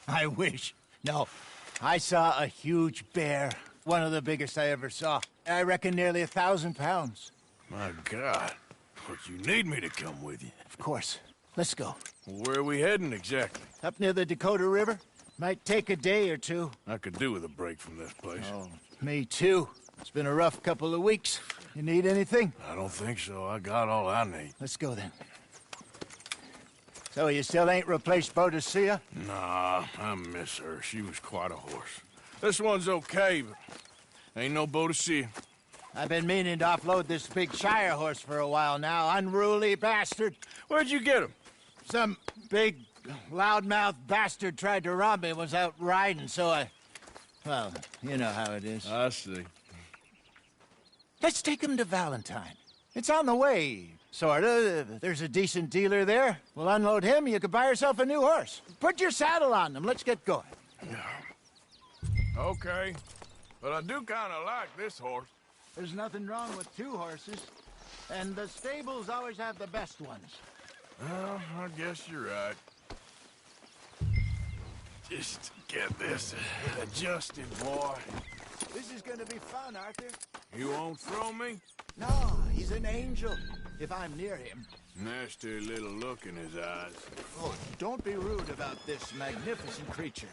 I wish. No, I saw a huge bear. One of the biggest I ever saw. I reckon nearly 1,000 pounds. My God. But you need me to come with you. Of course. Let's go. Where are we heading exactly? Up near the Dakota River. Might take a day or two. I could do with a break from this place. Oh, me too. It's been a rough couple of weeks. You need anything? I don't think so. I got all I need. Let's go then. So you still ain't replaced Boadicea? Nah, I miss her. She was quite a horse. This one's okay, but ain't no Boadicea. I've been meaning to offload this big Shire horse for a while now. Unruly bastard. Where'd you get him? Some big, loudmouth bastard tried to rob me and was out riding, so I... Well, you know how it is. I see. Let's take him to Valentine. It's on the way, sorta. There's a decent dealer there. We'll unload him, you could buy yourself a new horse. Put your saddle on them, let's get going. Okay, but I do kind of like this horse. There's nothing wrong with two horses, and the stables always have the best ones. Well, I guess you're right. Just get this adjusted, boy. This is gonna be fun, Arthur. You won't throw me? No, he's an angel, if I'm near him. Nasty little look in his eyes. Oh, don't be rude about this magnificent creature.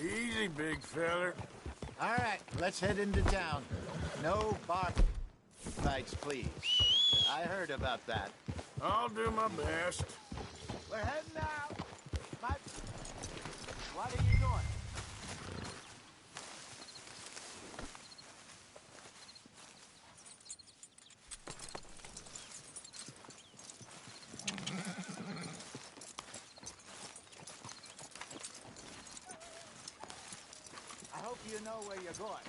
Easy, big feller. All right, let's head into town. No bar fights, please. I heard about that. I'll do my best. We're heading out. What are you doing? I hope you know where you're going.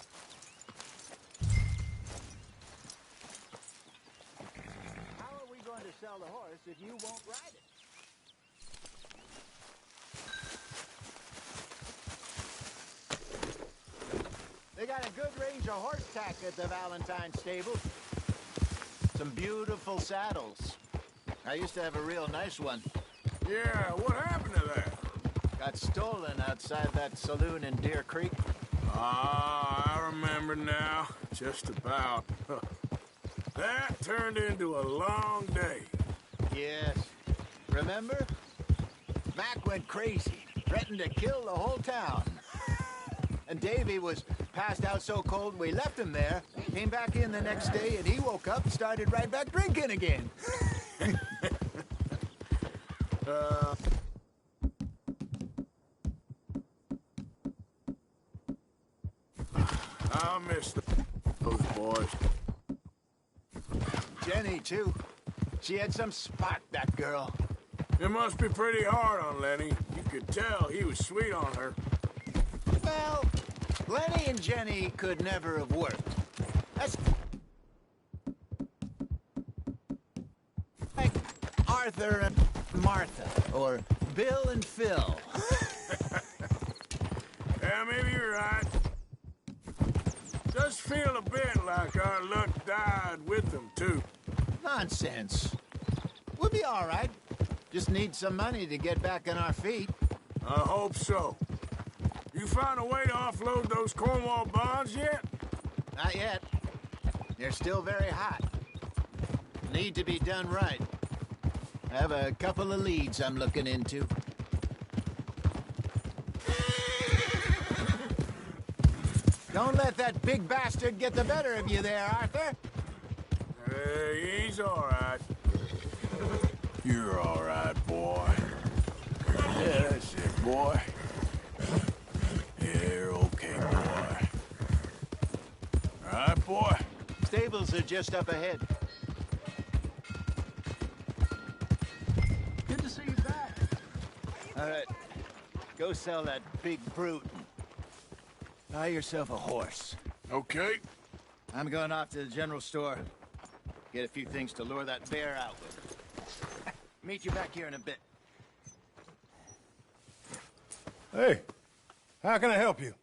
How are we going to sell the horse if you won't ride it? They got a good range of horse tack at the Valentine stable. Some beautiful saddles. I used to have a real nice one. Yeah, what happened to that? Got stolen outside that saloon in Deer Creek. Ah, I remember now. Just about. That turned into a long day. Yes. Remember? Mac went crazy, threatened to kill the whole town. And Davy was passed out so cold we left him there, came back in the next day, and he woke up and started right back drinking again. I miss those boys. Jenny, too. She had some spot, that girl. It must be pretty hard on Lenny. You could tell he was sweet on her. Well, Lenny and Jenny could never have worked. That's like Arthur and Martha, or Bill and Phil. Yeah, maybe you're right. Does feel a bit like our luck died with them, too. Nonsense. We'll be all right. Just need some money to get back on our feet. I hope so. You found a way to offload those Cornwall bonds yet? Not yet. They're still very hot. Need to be done right. I have a couple of leads I'm looking into. Don't let that big bastard get the better of you there, Arthur. Hey, he's all right. You're all right, boy. Yeah, that's it, boy. You're okay, boy. All right, boy. Stables are just up ahead. Good to see you back. All right. Go sell that big brute. Buy yourself a horse. Okay. I'm going off to the general store. Get a few things to lure that bear out with. Meet you back here in a bit. Hey, how can I help you?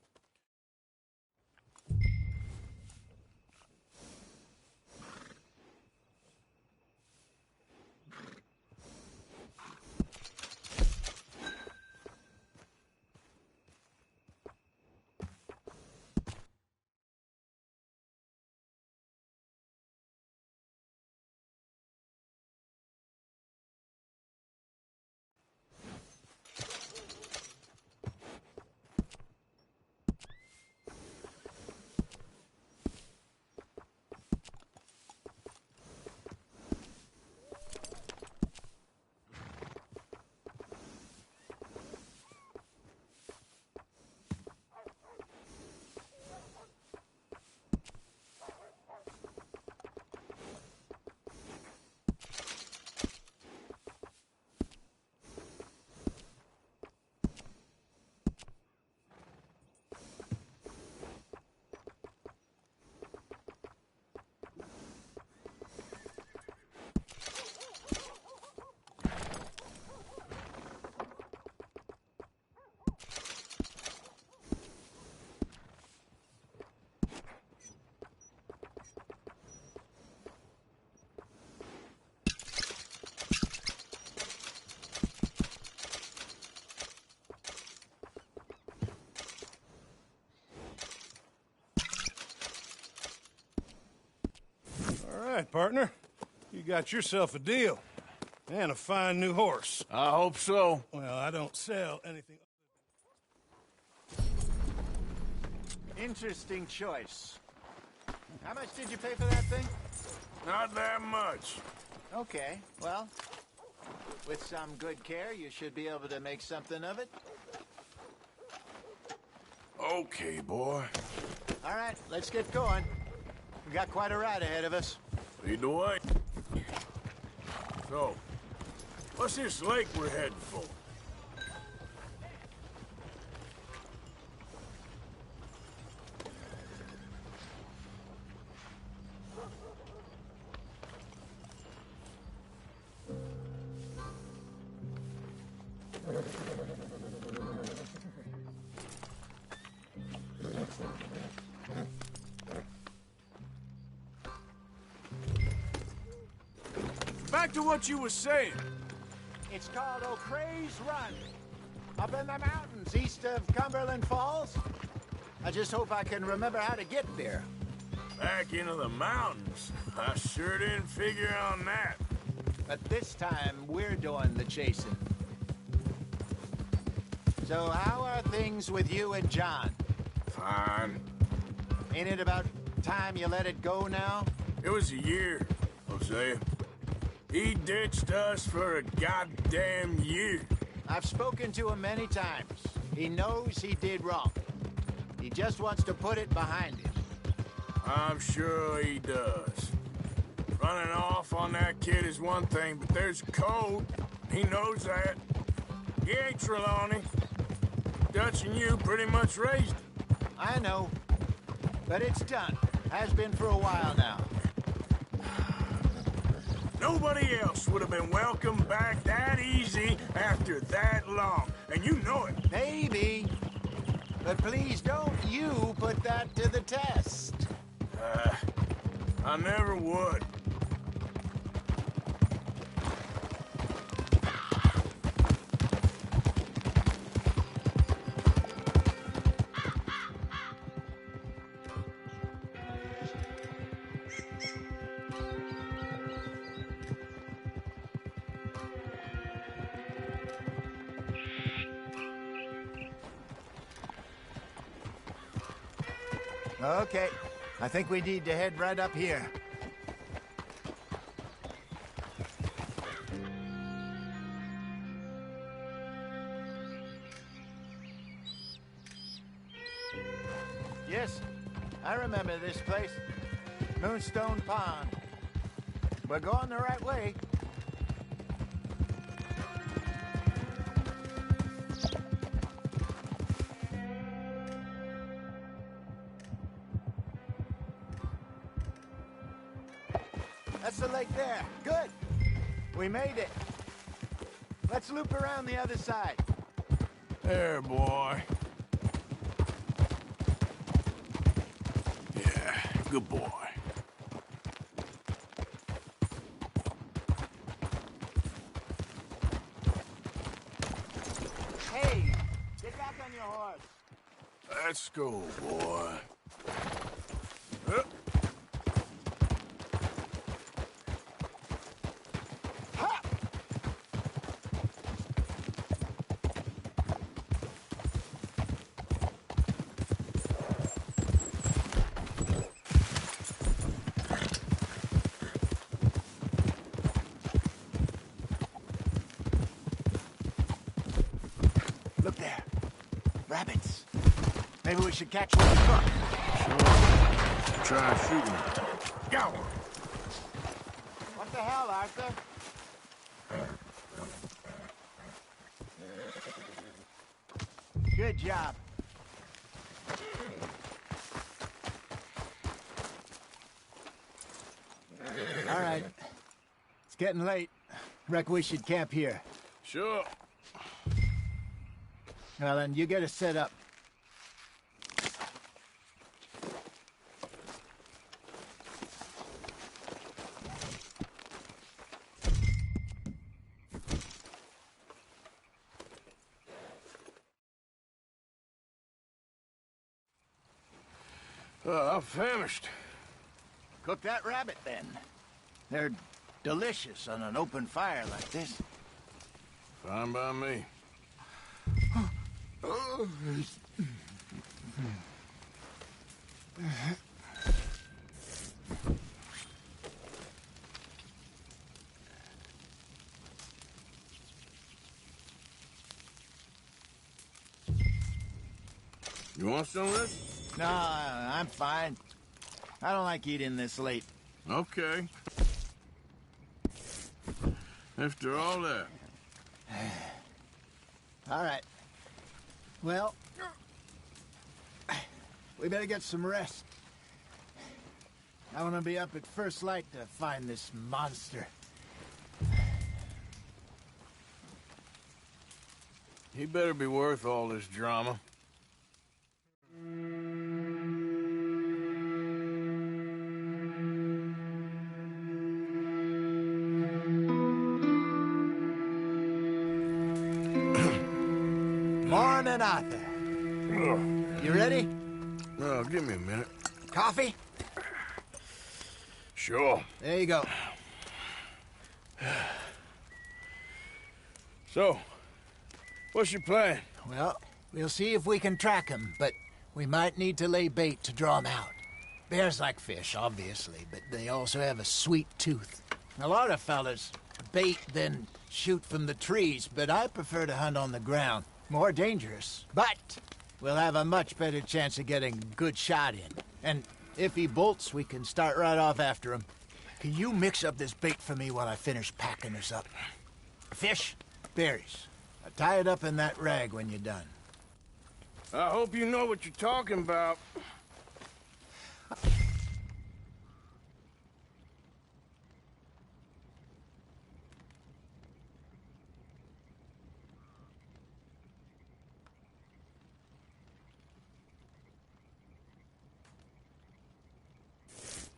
right, partner. You got yourself a deal. And a fine new horse. I hope so. Well, I don't sell anything. Interesting choice. How much did you pay for that thing? Not that much. Okay, well, with some good care, you should be able to make something of it. Okay, boy. All right, let's get going. We got quite a ride ahead of us. Lead the way. So, what's this lake we're heading for? Back to what you were saying. It's called O'Creagh's Run. Up in the mountains east of Cumberland Falls. I just hope I can remember how to get there. Back into the mountains. I sure didn't figure on that. But this time, we're doing the chasing. So how are things with you and John? Fine. Ain't it about time you let it go now? It was a year, Hosea. He ditched us for a goddamn year. I've spoken to him many times. He knows he did wrong. He just wants to put it behind him. I'm sure he does. Running off on that kid is one thing, but there's code. He knows that. He ain't Trelawney. Dutch and you pretty much raised him. I know. But it's done. Has been for a while now. Nobody else would have been welcomed back that easy after that long. And you know it. Maybe. But please don't you put that to the test. I never would. Okay. I think we need to head right up here. Yes, I remember this place. Moonstone Pond. We're going the right way. That's the lake there. Good. We made it. Let's loop around the other side. There, boy. Yeah, good boy. Hey, get back on your horse. Let's go, boy. Ha! Look there. Rabbits. Maybe we should catch one and cook. Sure. Try shooting. Go! What the hell, Arthur? Good job. All right. It's getting late. Reckon we should camp here. Sure. Well, then, you get us set up. I'm famished. Cook that rabbit, then. They're delicious on an open fire like this. Fine by me. You want some of this? No, I'm fine. I don't like eating this late. Okay. After all that. All right. Well, we better get some rest. I want to be up at first light to find this monster. He better be worth all this drama. Morning, Arthur. You ready? Oh, give me a minute. Coffee? Sure. There you go. So, what's your plan? Well, we'll see if we can track him, but we might need to lay bait to draw him out. Bears like fish, obviously, but they also have a sweet tooth. A lot of fellas bait, then shoot from the trees, but I prefer to hunt on the ground. More dangerous, but we'll have a much better chance of getting a good shot in. And if he bolts, we can start right off after him. Can you mix up this bait for me while I finish packing this up? Fish, berries. Tie it up in that rag when you're done. I hope you know what you're talking about.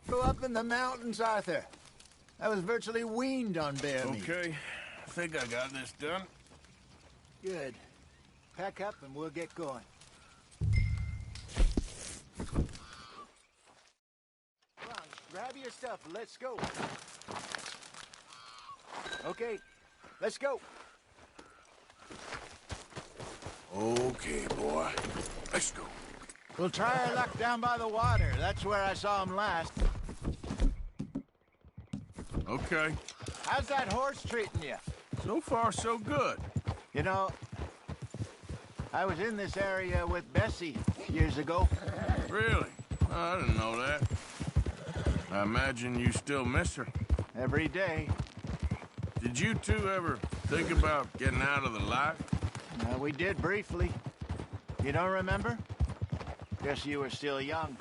Go up in the mountains, Arthur. I was virtually weaned on bear meat. Okay, I think I got this done. Good. Pack up and we'll get going. Come on, grab your stuff and let's go. Okay, let's go. Okay, boy. Let's go. We'll try our luck down by the water. That's where I saw him last. Okay. How's that horse treating you? So far, so good. You know, I was in this area with Bessie years ago. Really? I didn't know that. I imagine you still miss her. Every day. Did you two ever think about getting out of the life? We did briefly. You don't remember? Guess you were still young.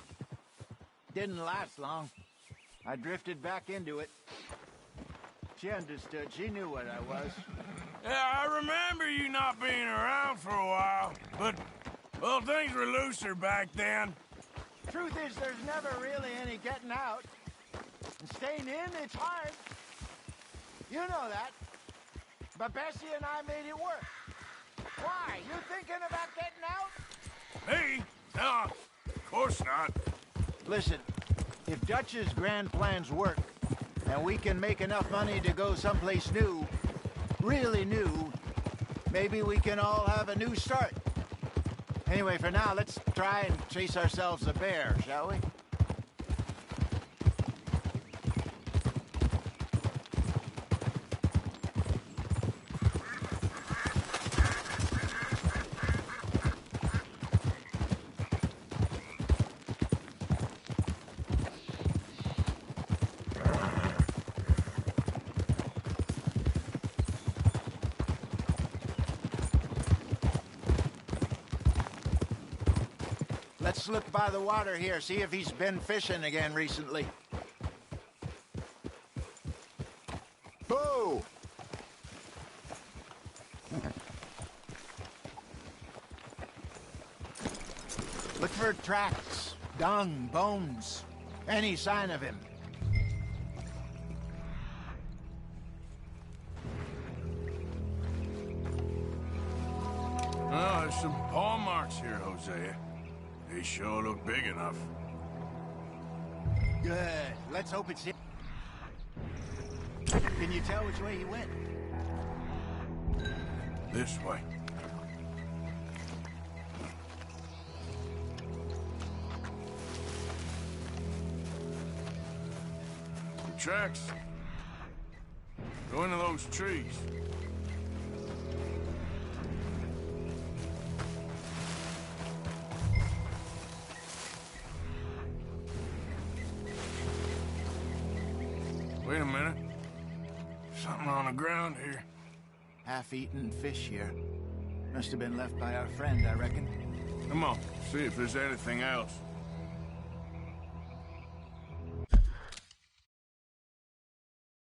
Didn't last long. I drifted back into it. She understood. She knew what I was. Yeah, I remember you not being around for a while, but, well, things were looser back then. Truth is, there's never really any getting out. And staying in, it's hard. You know that. But Bessie and I made it work. Why? You thinking about getting out? Me? No, of course not. Listen, if Dutch's grand plans work, and we can make enough money to go someplace new, really new, maybe we can all have a new start. Anyway, for now, let's try and chase ourselves a bear, shall we? Let's look by the water here, see if he's been fishing again recently. Boo! Look for tracks, dung, bones, any sign of him. Oh, there's some paw marks here, Hosea. They sure look big enough. Good. Let's hope it's him. Can you tell which way he went? This way. Tracks. Go into those trees. Wait a minute. Something on the ground here. Half-eaten fish here. Must have been left by our friend, I reckon. Come on, see if there's anything else.